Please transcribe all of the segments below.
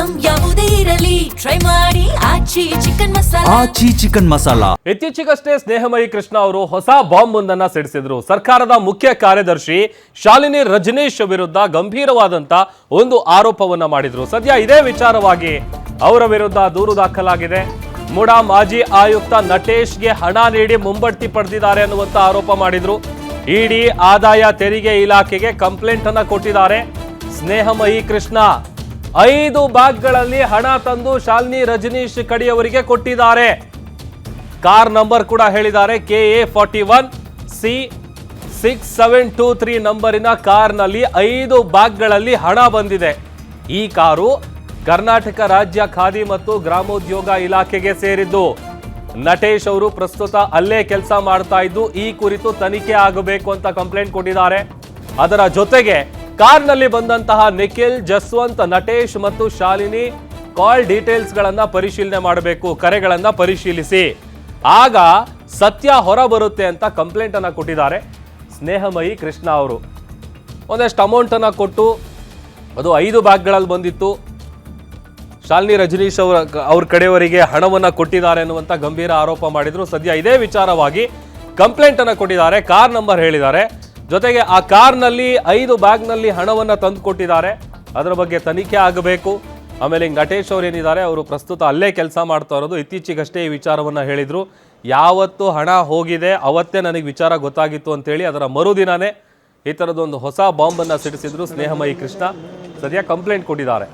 Item ಯಾವುದೇ ಇರಲಿ try ಮಾಡಿ ಆಚಿ ಚಿಕನ್ ಮಸಾಲಾ. ಇತ್ತೀಚೆಗಷ್ಟೇ ಸ್ನೇಹಮಯಿ ಕೃಷ್ಣ ಅವರು ಹೊಸ ಬಾಂಬ್ ಒಂದನ್ನ ಸಿಡಿಸಿದ್ರು. ಸರ್ಕಾರದ ಮುಖ್ಯ ಕಾರ್ಯದರ್ಶಿ ಶಾಲಿನಿ ರಜನೀಶ್ ವಿರುದ್ಧ ಗಂಭೀರವಾದಂತ ಒಂದು ಆರೋಪವನ್ನ ಮಾಡಿದ್ರು. ಸದ್ಯ ಇದೇ ವಿಚಾರವಾಗಿ ಅವರ ವಿರುದ್ಧ ದೂರು ದಾಖಲಾಗಿದೆ. ಮುಡಾ ಮಾಜಿ ಆಯುಕ್ತ ನಟೇಶ್ಗೆ ಹಣ ನೀಡಿ ಮುಂಬಡ್ತಿ ಪಡೆದಿದ್ದಾರೆ ಅನ್ನುವಂತ ಆರೋಪ ಮಾಡಿದ್ರು. ಇಡಿ ಆದಾಯ ತೆರಿಗೆ ಇಲಾಖೆಗೆ ಕಂಪ್ಲೇಂಟ್ ಅನ್ನ ಕೊಟ್ಟಿದ್ದಾರೆ. ಸ್ನೇಹಮಯಿ ಕೃಷ್ಣ 5 ಬ್ಯಾಗ್ಗಳಲ್ಲಿ ಹಣ ತಂದು ಶಾಲಿನಿ ರಜನೀಶ್ ಕಡಿಯವರಿಗೆ ಕೊಟ್ಟಿದ್ದಾರೆ. ಕಾರ್ ನಂಬರ್ ಕೂಡ ಹೇಳಿದ್ದಾರೆ. KA41C6723 ನಂಬರಿನ ಕಾರ್ನಲ್ಲಿ 5 ಬ್ಯಾಗ್ಗಳಲ್ಲಿ ಹಣ ಬಂದಿದೆ. ಈ ಕಾರು ಕರ್ನಾಟಕ ರಾಜ್ಯ ಖಾದಿ ಮತ್ತು ಗ್ರಾಮೋದ್ಯೋಗ ಇಲಾಖೆಗೆ ಸೇರಿದ್ದು. ನಟೇಶ್ ಅವರು ಪ್ರಸ್ತುತ ಅಲ್ಲೇ ಕೆಲಸ ಮಾಡ್ತಾ ಇದ್ದು ಈ ಕುರಿತು ತನಿಖೆ ಆಗಬೇಕು ಅಂತ ಕಂಪ್ಲೇಂಟ್ ಕೊಟ್ಟಿದ್ದಾರೆ. ಅದರ ಜೊತೆಗೆ ಕಾರ್ನಲ್ಲಿ ಬಂದಂತಹ ನಿಖಿಲ್, ಜಸ್ವಂತ್, ನಟೇಶ್ ಮತ್ತು ಶಾಲಿನಿ ಕಾಲ್ ಡೀಟೇಲ್ಸ್ ಗಳನ್ನ ಪರಿಶೀಲನೆ ಮಾಡಬೇಕು. ಕರೆಗಳನ್ನ ಪರಿಶೀಲಿಸಿ ಆಗ ಸತ್ಯ ಹೊರ ಬರುತ್ತೆ ಅಂತ ಕಂಪ್ಲೇಂಟ್ ಅನ್ನ ಕೊಟ್ಟಿದ್ದಾರೆ ಸ್ನೇಹಮಯಿ ಕೃಷ್ಣ ಅವರು. ಒಂದಷ್ಟು ಅಮೌಂಟ್ ಅನ್ನ ಕೊಟ್ಟು ಅದು 5 ಬ್ಯಾಗ್ಗಳಲ್ಲಿ ಬಂದಿತ್ತು. ಶಾಲಿನಿ ರಜನೀಶ್ ಅವ್ರ ಕಡೆಯವರಿಗೆ ಹಣವನ್ನ ಕೊಟ್ಟಿದ್ದಾರೆ ಅನ್ನುವಂತ ಗಂಭೀರ ಆರೋಪ ಮಾಡಿದ್ರು. ಸದ್ಯ ಇದೇ ವಿಚಾರವಾಗಿ ಕಂಪ್ಲೇಂಟ್ ಅನ್ನ ಕೊಟ್ಟಿದ್ದಾರೆ. ಕಾರ್ ನಂಬರ್ ಹೇಳಿದ್ದಾರೆ. ಜೊತೆಗೆ ಆ ಕಾರ್ನಲ್ಲಿ 5 ಬ್ಯಾಗ್ನಲ್ಲಿ ಹಣವನ್ನ ತಂದು ಕೊಟ್ಟಿದ್ದಾರೆ. ಅದರ ಬಗ್ಗೆ ತನಿಖೆ ಆಗಬೇಕು. ಆಮೇಲೆ ನಟೇಶ್ ಅವ್ರು ಏನಿದ್ದಾರೆ ಅವರು ಪ್ರಸ್ತುತ ಅಲ್ಲೇ ಕೆಲಸ ಮಾಡ್ತಾ ಇರೋದು. ಇತ್ತೀಚೆಗಷ್ಟೇ ಈ ವಿಚಾರವನ್ನ ಹೇಳಿದ್ರು. ಯಾವತ್ತು ಹಣ ಹೋಗಿದೆ ಅವತ್ತೇ ನನಗೆ ವಿಚಾರ ಗೊತ್ತಾಗಿತ್ತು ಅಂತೇಳಿ ಅದರ ಮರುದಿನನೇ ಈ ಥರದೊಂದು ಹೊಸ ಬಾಂಬನ್ನು ಸಿಡಿಸಿದ್ರು ಸ್ನೇಹಮಯಿ ಕೃಷ್ಣ. ಸದ್ಯ ಕಂಪ್ಲೇಂಟ್ ಕೊಟ್ಟಿದ್ದಾರೆ.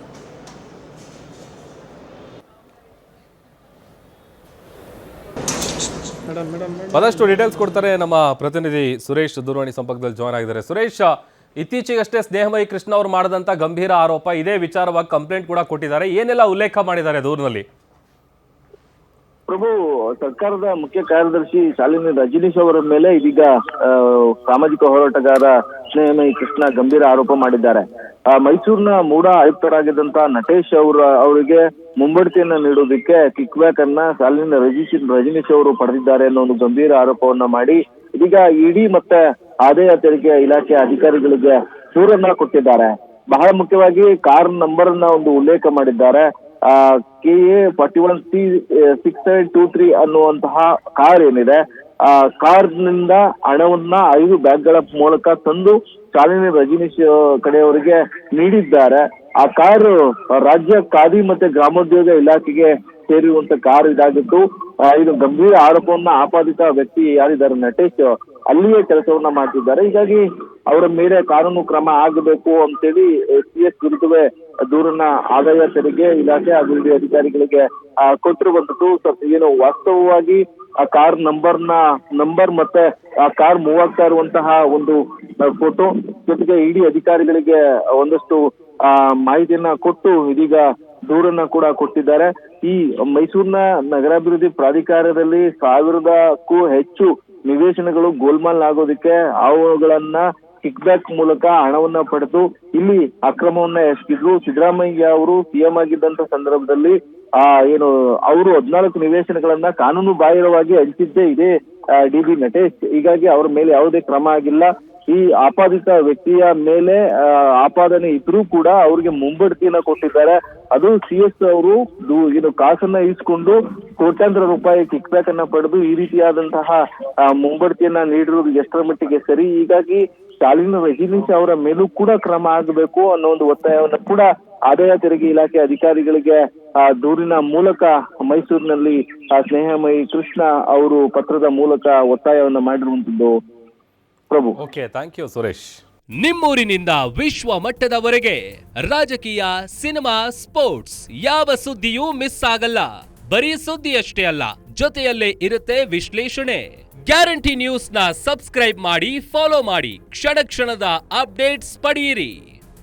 ಮತ್ತಷ್ಟು ಡೀಟೇಲ್ಸ್ ಕೊಡ್ತಾರೆ ನಮ್ಮ ಪ್ರತಿನಿಧಿ ಸುರೇಶ್, ದೂರವಾಣಿ ಸಂಪರ್ಕದಲ್ಲಿ ಜಾಯ್ನ್ ಆಗಿದ್ದಾರೆ. ಸುರೇಶ್, ಇತ್ತೀಚೆಗಷ್ಟೇ ಸ್ನೇಹಮಯಿ ಕೃಷ್ಣ ಅವರು ಮಾಡಿದಂತ ಗಂಭೀರ ಆರೋಪ, ಇದೇ ವಿಚಾರವಾಗಿ ಕಂಪ್ಲೇಂಟ್ ಕೂಡ ಕೊಟ್ಟಿದ್ದಾರೆ. ಏನೆಲ್ಲ ಉಲ್ಲೇಖ ಮಾಡಿದ್ದಾರೆ ದೂರಿನಲ್ಲಿ? ಪ್ರಭು, ಸರ್ಕಾರದ ಮುಖ್ಯ ಕಾರ್ಯದರ್ಶಿ ಶಾಲಿನಿ ರಜನೀಶ್ ಅವರ ಮೇಲೆ ಇದೀಗ ಸಾಮಾಜಿಕ ಹೋರಾಟಗಾರ ಸ್ನೇಹಮಯಿ ಕೃಷ್ಣ ಗಂಭೀರ ಆರೋಪ ಮಾಡಿದ್ದಾರೆ. ಮೈಸೂರಿನ ಮೂಡಾ ಆಯುಕ್ತರಾಗಿದ್ದಂತ ನಟೇಶ್ ಅವರಿಗೆ ಮುಂಬಡ್ತಿಯನ್ನ ನೀಡುವುದಕ್ಕೆ ಕಿಕ್ ಬ್ಯಾಕ್ ಅನ್ನ ಶಾಲಿನಿ ರಜನೀಶ್ ಅವರು ಪಡೆದಿದ್ದಾರೆ ಅನ್ನೋ ಒಂದು ಗಂಭೀರ ಆರೋಪವನ್ನ ಮಾಡಿ ಇದೀಗ ಇಡಿ ಮತ್ತೆ ಆದಾಯ ತೆರಿಗೆ ಇಲಾಖೆ ಅಧಿಕಾರಿಗಳಿಗೆ ದೂರನ್ನ ಕೊಟ್ಟಿದ್ದಾರೆ. ಬಹಳ ಮುಖ್ಯವಾಗಿ ಕಾರ್ ನಂಬರ್ ಅನ್ನ ಒಂದು ಉಲ್ಲೇಖ ಮಾಡಿದ್ದಾರೆ. KA41C6723 ಅನ್ನುವಂತಹ ಕಾರ್ ಏನಿದೆ, ಆ ಕಾರ್ನಿಂದ ಹಣವನ್ನ 5 ಬ್ಯಾಗ್ಗಳ ಮೂಲಕ ತಂದು ಶಾಲಿನಿ ರಜನೀಶ್ ಕಡೆಯವರಿಗೆ ನೀಡಿದ್ದಾರೆ. ಆ ಕಾರು ರಾಜ್ಯ ಖಾದಿ ಮತ್ತೆ ಗ್ರಾಮೋದ್ಯೋಗ ಇಲಾಖೆಗೆ ಸೇರಿರುವಂತ ಕಾರ್ ಇದಾಗಿದ್ದು, ಇದು ಗಂಭೀರ ಆರೋಪವನ್ನ ಆಪಾದಿತ ವ್ಯಕ್ತಿ ಯಾರಿದ್ದಾರೆ ನಟೇಶ್ ಅಲ್ಲಿಯೇ ಕೆಲಸವನ್ನ ಮಾಡ್ತಿದ್ದಾರೆ. ಹೀಗಾಗಿ ಅವರ ಮೇಲೆ ಕಾನೂನು ಕ್ರಮ ಆಗಬೇಕು ಅಂತೇಳಿ CS ವಿರುದ್ಧವೇ ದೂರನ್ನ ಆದಾಯ ತೆರಿಗೆ ಇಲಾಖೆ ಅಭಿವೃದ್ಧಿ ಅಧಿಕಾರಿಗಳಿಗೆ ಕೊಟ್ಟಿರುವಂತದ್ದು. ಏನು ವಾಸ್ತವವಾಗಿ ಆ ಕಾರ್ ನಂಬರ್ ಮತ್ತೆ ಆ ಕಾರ್ ಮೂವ್ ಆಗ್ತಾ ಇರುವಂತಹ ಒಂದು ಫೋಟೋ ಜೊತೆಗೆ ಇಡಿ ಅಧಿಕಾರಿಗಳಿಗೆ ಒಂದಷ್ಟು ಮಾಹಿತಿಯನ್ನ ಕೊಟ್ಟು ಇದೀಗ ದೂರನ್ನ ಕೂಡ ಕೊಟ್ಟಿದ್ದಾರೆ. ಈ ಮೈಸೂರಿನ ನಗರಾಭಿವೃದ್ಧಿ ಪ್ರಾಧಿಕಾರದಲ್ಲಿ 1000ಕ್ಕೂ ಹೆಚ್ಚು ನಿವೇಶನಗಳು ಗೋಲ್ಮಾಲ್ ಆಗೋದಕ್ಕೆ ಅವುಗಳನ್ನ ಕಿಕ್ ಬ್ಯಾಕ್ ಮೂಲಕ ಹಣವನ್ನ ಪಡೆದು ಇಲ್ಲಿ ಅಕ್ರಮವನ್ನ ಎಸಗಿದ್ರು. ಸಿದ್ದರಾಮಯ್ಯ ಅವರು CM ಆಗಿದ್ದಂತ ಸಂದರ್ಭದಲ್ಲಿ ಏನು ಅವರು 14 ನಿವೇಶನಗಳನ್ನ ಕಾನೂನು ಬಾಹಿರವಾಗಿ ಹಂಚಿದ್ದೇ ಇದೆ DB ನಟೇಶ್. ಹೀಗಾಗಿ ಅವರ ಮೇಲೆ ಯಾವುದೇ ಕ್ರಮ ಆಗಿಲ್ಲ. ಈ ಆಪಾದಿತ ವ್ಯಕ್ತಿಯ ಮೇಲೆ ಆಪಾದನೆ ಇದ್ರೂ ಕೂಡ ಅವ್ರಿಗೆ ಮುಂಬಡ್ತಿಯನ್ನ ಕೊಟ್ಟಿದ್ದಾರೆ. ಅದು CS ಅವರು ಏನು ಕಾಸನ್ನ ಇಸ್ಕೊಂಡು ಕೋಟ್ಯಾಂತರ ರೂಪಾಯಿ ಕಿಕ್ ಬ್ಯಾಕ್ ಅನ್ನ ಪಡೆದು ಈ ರೀತಿಯಾದಂತಹ ಮುಂಬಡ್ತಿಯನ್ನ ನೀಡಿರುವುದು ಎಷ್ಟರ ಮಟ್ಟಿಗೆ ಸರಿ? ಹೀಗಾಗಿ ಶಾಲಿನಿ ರಜನೀಶ್ ಅವರ ಮೇಲೂ ಕೂಡ ಕ್ರಮ ಆಗಬೇಕು ಅನ್ನೋ ಒಂದು ಒತ್ತಾಯವನ್ನ ಕೂಡ ಆದಾಯ ತೆರಿಗೆ ಇಲಾಖೆ ಅಧಿಕಾರಿಗಳಿಗೆ ದೂರಿನ ಮೂಲಕ ಮೈಸೂರಿನಲ್ಲಿ ಸ್ನೇಹಮಯಿ ಕೃಷ್ಣ ಅವರು ಪತ್ರದ ಮೂಲಕ ಒತ್ತಾಯವನ್ನ ಮಾಡಿರುವಂತದ್ದು. ಪ್ರಭು, ಓಕೆ, ಥ್ಯಾಂಕ್ ಯು ಸುರೇಶ್. ನಿಮ್ಮೂರಿನಿಂದ ವಿಶ್ವ ಮಟ್ಟದವರೆಗೆ ರಾಜಕೀಯ, ಸಿನಿಮಾ, ಸ್ಪೋರ್ಟ್ಸ್ ಯಾವ ಸುದ್ದಿಯೂ ಮಿಸ್ ಆಗಲ್ಲ. ಬರೀ ಸುದ್ದಿಯಷ್ಟೇ ಅಲ್ಲ, ಜೊತೆಯಲ್ಲೇ ಇರುತ್ತೆ ವಿಶ್ಲೇಷಣೆ. ಗ್ಯಾರಂಟಿ ನ್ಯೂಸ್ ನ ಸಬ್ಸ್ಕ್ರೈಬ್ ಮಾಡಿ, ಫಾಲೋ ಮಾಡಿ, ಕ್ಷಣ ಕ್ಷಣದ ಅಪ್ಡೇಟ್ಸ್ ಪಡೆಯಿರಿ.